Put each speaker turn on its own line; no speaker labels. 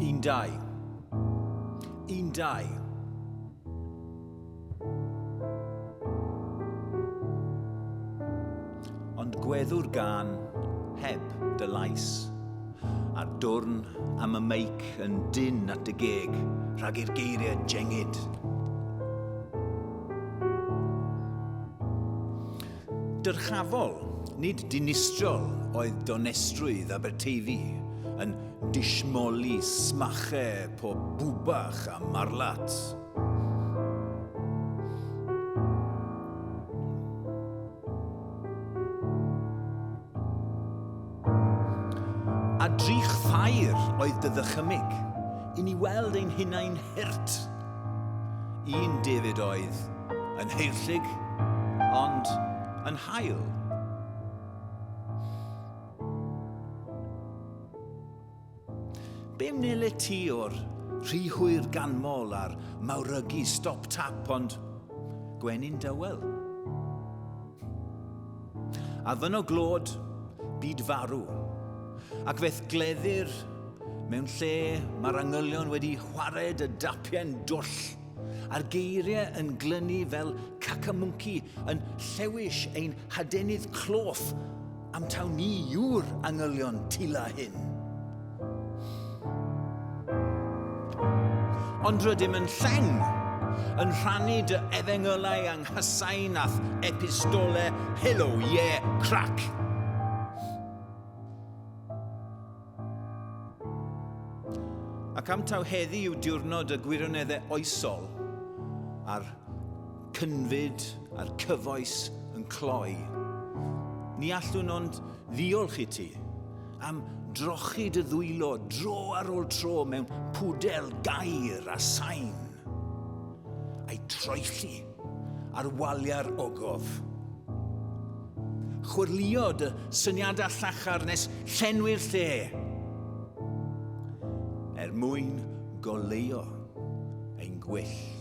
Un, dau. Un, dau. Ond gweddwr gan heb dy lais, a dwrn am y meic yn dyn at y geg, rhag i'r geiriau jengid. Dyrchafol, nid dinistriol oedd donestrwydd Aberteifi, yn dismoli smachau po bwbach a marlat. A drych ffair oedd dy ddychymig, i ni weld ein hunain hirt. Un David oedd yn heirllig, ond yn hael. Be wnele ti o'r rhy hwyr ganmol a'r mawrygu stop-tap, ond gwenyn dywel? A fyno glod, byd farw, ac feth gleddir mewn lle mae'r angylion wedi chwared y dapiau'n dwll, a'r geiriau yn glynu fel cacamwnci yn llewis ein hadenydd cloth am taw ni yw'r angylion tila hyn. Ond rydym yn lleng yn rhannu dy efengylau anghysain ath epistolau hello, yeah, crack. Ac am taw heddi yw diwrnod y gwirioneddau oesol, a'r cynfyd a'r cyfoes yn cloi. Ni allwn ond ddiolch i ti am drochi dy ddwylo dro ar ôl tro mewn pwdel gair a sain, a'i troelli ar walia'r ogof. Chwyrlio dy syniadau llachar nes llenwi'r lle, mwyn goleuo ein gwyll.